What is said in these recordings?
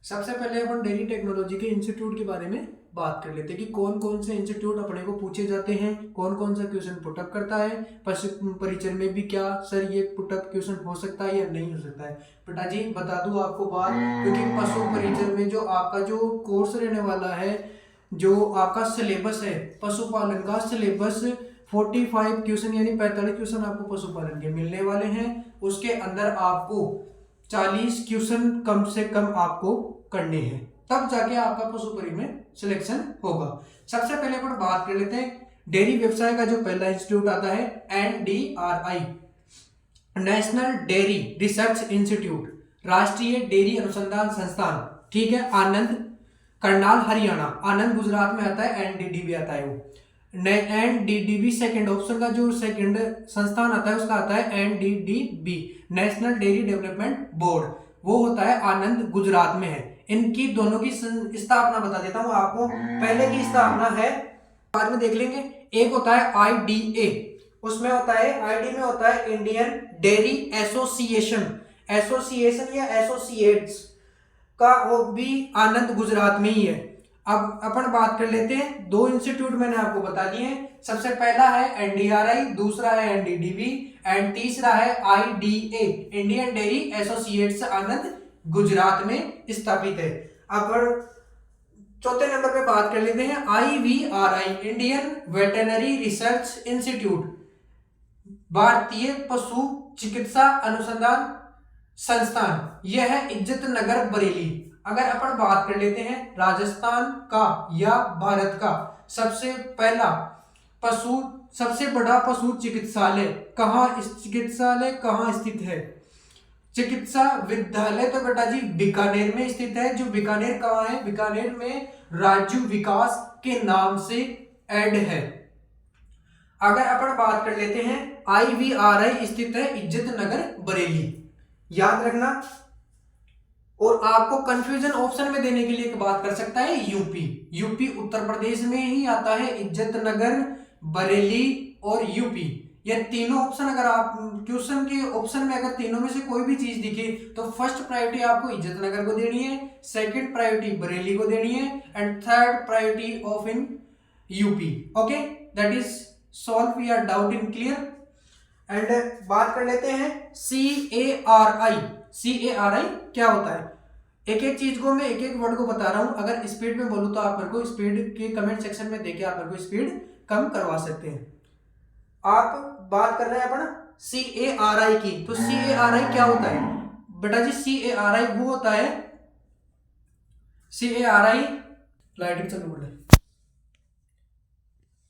सबसे पहले अपन dairy technology के इंस्टीट्यूट के बारे में बात कर लेते हैं कि कौन कौन से इंस्टीट्यूट अपने को पूछे जाते हैं, कौन कौन सा क्वेश्चन पुटअप करता है। पशु परिचय में भी क्या सर ये पुटअप क्वेश्चन हो सकता है या नहीं हो सकता है। बेटा जी बता दूं आपको बात, क्योंकि पशु परिचय में जो आपका जो कोर्स रहने वाला है, जो आपका सिलेबस है पशुपालन का सिलेबस 45 क्वेश्चन यानी 45 क्वेश्चन आपको पशुपालन के मिलने वाले हैं। उसके अंदर आपको 40 क्वेश्चन कम से कम आपको करने हैं, तब जाके आपका पशुपरी में सिलेक्शन होगा। सबसे पहले अपन बात कर लेते हैं डेयरी व्यवसाय का। जो पहला इंस्टीट्यूट आता है NDRI, national dairy research institute, राष्ट्रीय डेयरी अनुसंधान संस्थान, ठीक है, आनंद करनाल हरियाणा। आनंद गुजरात में आता है, NDDB आता है वो। NDDB सेकंड ऑप्शन का जो सेकंड संस्थान आता है उसका आता है NDDB, national dairy development board, वो होता है आनंद गुजरात में है। इनकी दोनों की स्थापना बता देता हूं आपको। पहले की स्थापना है, बाद में देख लेंगे। एक होता है IDA, उसमें होता है ID में होता है इंडियन डेयरी एसोसिएशन, एसोसिएशन या एसोसिएट्स का, वो भी आनंद गुजरात में ही है। अब अपन बात कर लेते हैं, दो इंस्टीट्यूट मैंने आपको बता दिए हैं। सबसे पहला है NDRI, दूसरा है NDDB एंड तीसरा है IDA, इंडियन डेयरी एसोसिएट्स, आनंद गुजरात में स्थापित है। अब चौथे नंबर पे बात कर लेते हैं IVRI, Indian veterinary research institute, भारतीय पशु चिकित्सा अनुसंधान संस्थान, यह है इज्जत नगर बरेली। अगर अपन बात कर लेते हैं राजस्थान का या भारत का सबसे बड़ा पशु चिकित्सालय कहाँ स्थित है? चिकित्सा विद्यालय तो बेटा जी बीकानेर में स्थित है। जो बीकानेर कहाँ है? बीकानेर में राज्य विकास के नाम से ऐड है। अगर अपन बात कर लेते हैं IVRI स्थित है इज्जत नगर बरेली, याद रखना। और आपको कंफ्यूजन ऑप्शन में देने के लिए एक बात कर सकता है यूपी उत्तर प्रदेश में ही आता है, इज्जत नगर, बरेली और यूपी। ये तीनों ऑप्शन अगर आप क्वेश्चन के ऑप्शन में अगर तीनों में से कोई भी चीज दिखे तो फर्स्ट प्रायोरिटी आपको इज्जत नगर को देनी है, सेकंड प्रायोरिटी बरेली को देनी है and third priority of in UP. Okay, that is solve your doubt in clear. And बात कर लेते हैं CARI क्या होता है। एक एक चीज को मैं एक एक वर्ड को बता रहा हूं। अगर स्पीड में बोलूं तो आप मेरे को स्पीड के कमेंट सेक्शन में देके आप मेरे को स्पीड कम करवा सकते हैं। आप बात कर रहे हैं अपन CARI की, तो CARI क्या होता है बेटा जी? CARI वो होता है, CARI लाइटिंग चलो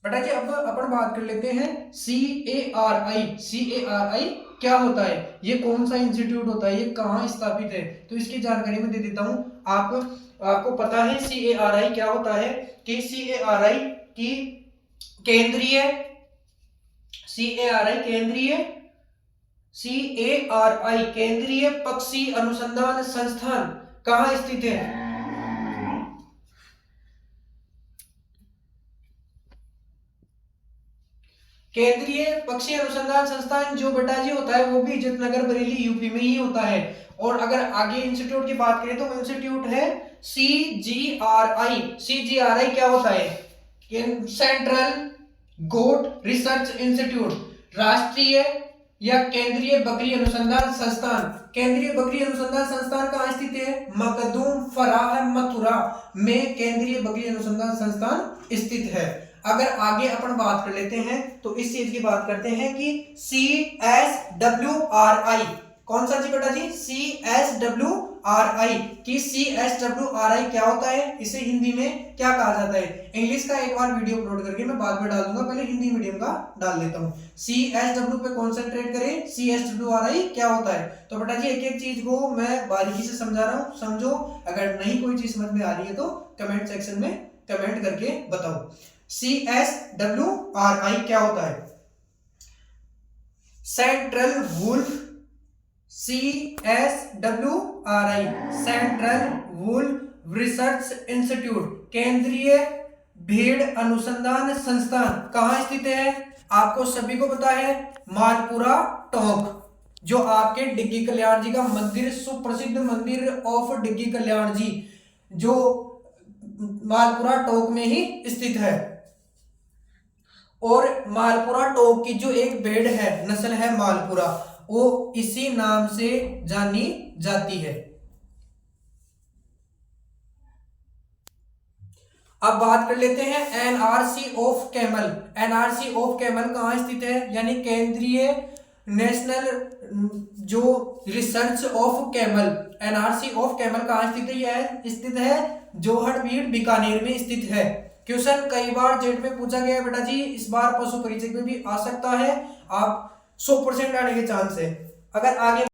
बेटा जी। अब अपन बात कर लेते हैं CARI क्या होता है, ये कौन सा इंस्टीट्यूट होता है, ये कहाँ स्थापित है, तो इसकी जानकारी मैं दे देता हूं। आपको पता है CARI क्या होता है कि CARI केंद्रीय पक्षी अनुसंधान संस्थान कहाँ स्थित है? केंद्रीय पक्षी अनुसंधान संस्थान जो बेटा जी होता है वो भी इज्जत नगर बरेली यूपी में ही होता है। और अगर आगे इंस्टीट्यूट की बात करें तो वो इंस्टीट्यूट है CGRI क्या होता है? सेंट्रल गोट रिसर्च इंस्टीट्यूट, राष्ट्रीय या केंद्रीय बकरी अनुसंधान संस्थान। केंद्रीय बकरी अनुसंधान संस्थान कहाँ स्थित है? मखदूम फराह मथुरा में केंद्रीय बकरी अनुसंधान संस्थान स्थित है। अगर आगे अपन बात कर लेते हैं तो इस चीज की बात करते हैं कि CSWRI कौन सा जी बेटा जी? CSWRI की CSWRI क्या होता है, इसे हिंदी में क्या कहा जाता है? इंग्लिश का एक बार वीडियो अपलोड करके मैं बाद में डाल दूंगा, पहले हिंदी मीडियम का डाल देता हूं। CSW पे कॉन्सेंट्रेट करें, CSWRI क्या होता है। तो बेटा जी एक एक चीज को मैं बारीकी से समझा रहा हूं, समझो। अगर नहीं कोई चीज समझ में आ रही है तो कमेंट सेक्शन में कमेंट करके बताओ। CSWRI क्या होता है? Central wool, CSWRI central wool research institute, केंद्रीय भेड़ अनुसंधान संस्थान कहाँ स्थित है? आपको सभी को पता है, मालपुरा टोंक। जो आपके डिग्गी कल्याण जी का मंदिर, सुप्रसिद्ध मंदिर ऑफ डिग्गी कल्याण जी, जो मालपुरा टोक में ही स्थित है। और मालपुरा टोक की जो एक भेड़ है, नस्ल है मालपुरा, वो इसी नाम से जानी जाती है। अब बात कर लेते हैं NRC of camel. NRC of camel कहाँ स्थित है, यानी केंद्रीय नेशनल जो research of camel, NRC of camel कहाँ स्थित है, यह स्थित है जोहड़बीड़ बीकानेर में स्थित है। क्वेश्चन कई बार जेट में पूछा गया है बेटा जी, इस बार पशु परिचय में भी आ सकता है, आप 100% आने के चांस है। अगर आगे